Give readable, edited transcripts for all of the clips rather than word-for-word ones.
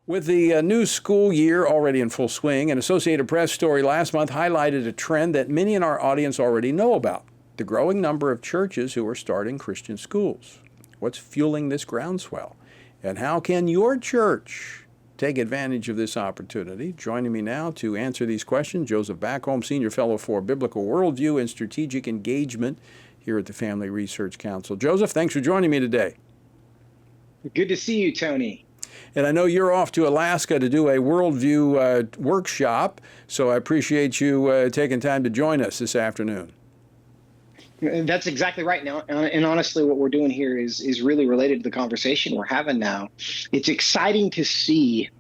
With the new school year already in full swing, an Associated Press story last month highlighted a trend that many in our audience already know about: the growing number of churches who are starting Christian schools. What's fueling this groundswell? And how can your church take advantage of this opportunity? Joining me now to answer these questions, Joseph Backholm, Senior Fellow for Biblical Worldview and Strategic Engagement here at the Family Research Council. Joseph, thanks for joining me today. Good to see you, Tony. And I know you're off to Alaska to do a Worldview workshop, so I appreciate you taking time to join us this afternoon. That's exactly right. Now, and honestly, what we're doing here is really related to the conversation we're having now. It's exciting to see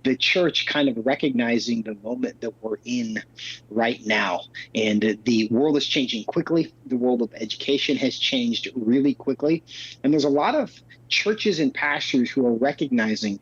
the church kind of recognizing the moment that we're in right now. And the world is changing quickly. The world of education has changed really quickly. And there's a lot of churches and pastors who are recognizing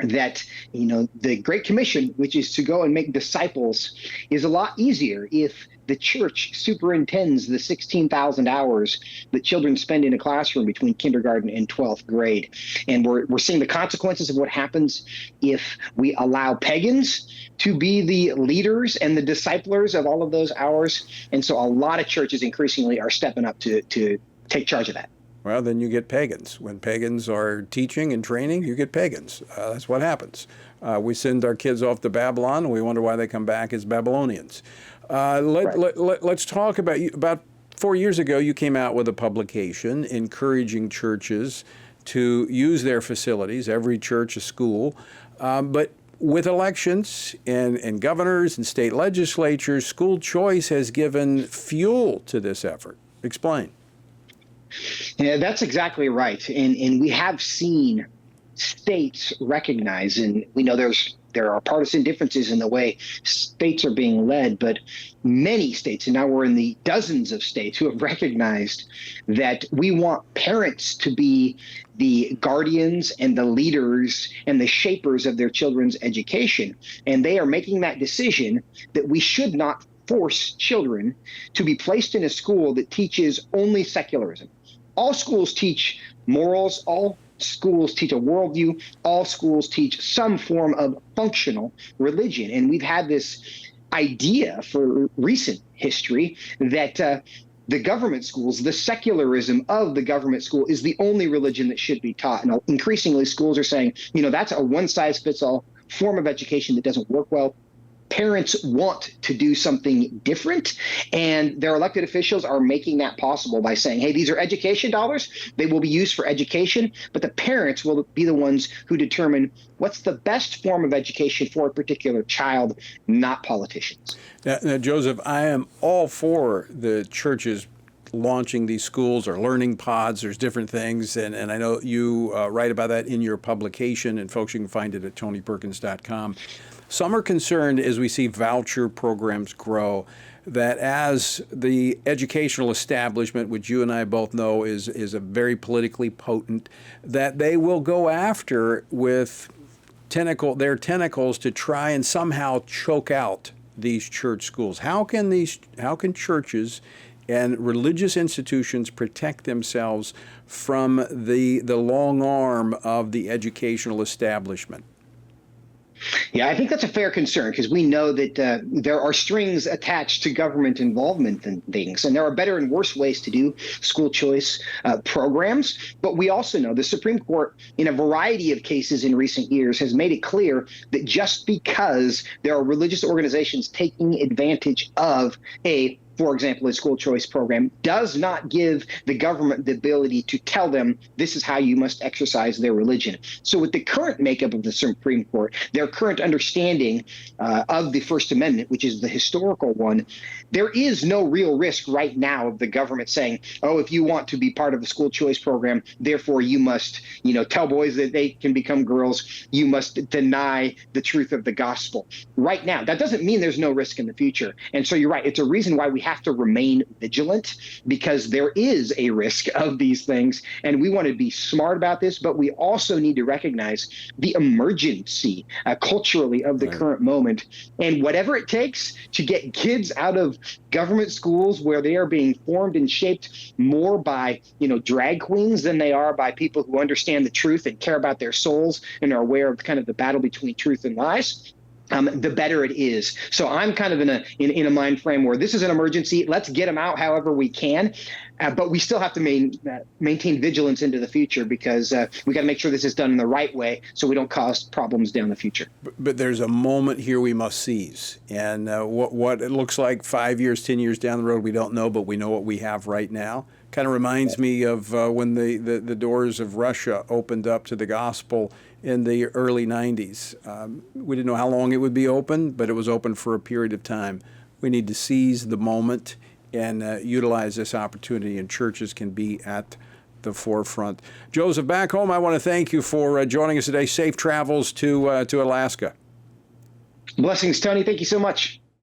that, the Great Commission, which is to go and make disciples, is a lot easier if the church superintends the 16,000 hours that children spend in a classroom between kindergarten and 12th grade. And we're seeing the consequences of what happens if we allow pagans to be the leaders and the disciplers of all of those hours. And so a lot of churches increasingly are stepping up to take charge of that. Well, then you get pagans. When pagans are teaching and training, you get pagans. That's what happens. We send our kids off to Babylon, and we wonder why they come back as Babylonians. Let's talk about you. About 4 years ago, you came out with a publication encouraging churches to use their facilities, every church a school. But with elections and governors and state legislatures, school choice has given fuel to this effort. Explain. Yeah, that's exactly right. And we have seen states recognize, and we know there are partisan differences in the way states are being led, but many states, and now we're in the dozens of states, who have recognized that we want parents to be the guardians and the leaders and the shapers of their children's education. And they are making that decision that we should not force children to be placed in a school that teaches only secularism. All schools teach morals, all schools teach a worldview, all schools teach some form of functional religion. And we've had this idea for recent history that the government schools, the secularism of the government school, is the only religion that should be taught. And increasingly schools are saying, that's a one-size-fits-all form of education that doesn't work well. Parents want to do something different, and their elected officials are making that possible by saying, hey, these are education dollars. They will be used for education, but the parents will be the ones who determine what's the best form of education for a particular child, not politicians. Now, Joseph, I am all for the churches launching these schools or learning pods. There's different things, and I know you write about that in your publication, and folks, you can find it at tonyperkins.com. Some are concerned, as we see voucher programs grow, that as the educational establishment, which you and I both know is a very politically potent, that they will go after with their tentacles to try and somehow choke out these church schools. How can churches and religious institutions protect themselves from the long arm of the educational establishment? Yeah, I think that's a fair concern, because we know that there are strings attached to government involvement in things, and there are better and worse ways to do school choice programs. But we also know the Supreme Court, in a variety of cases in recent years, has made it clear that just because there are religious organizations taking advantage of for example, a school choice program, does not give the government the ability to tell them this is how you must exercise their religion. So with the current makeup of the Supreme Court, their current understanding of the First Amendment, which is the historical one, there is no real risk right now of the government saying, oh, if you want to be part of the school choice program, therefore you must, tell boys that they can become girls, you must deny the truth of the gospel. Right now, that doesn't mean there's no risk in the future. And so you're right, it's a reason why we have to remain vigilant because there is a risk of these things. And we want to be smart about this, but we also need to recognize the emergency culturally of the current moment. And whatever it takes to get kids out of government schools where they are being formed and shaped more by, drag queens than they are by people who understand the truth and care about their souls and are aware of kind of the battle between truth and lies, the better it is. So I'm kind of in a mind frame where this is an emergency. Let's get them out however we can. But we still have to maintain vigilance into the future because we got to make sure this is done in the right way so we don't cause problems down the future. But there's a moment here we must seize. And what it looks like 5 years, 10 years down the road, we don't know, but we know what we have right now. Kind of reminds me of when the doors of Russia opened up to the gospel in the early 90s. We didn't know how long it would be open, but it was open for a period of time. We need to seize the moment and utilize this opportunity, and churches can be at the forefront. Joseph Backholm, I want to thank you for joining us today. Safe travels to Alaska. Blessings, Tony. Thank you so much.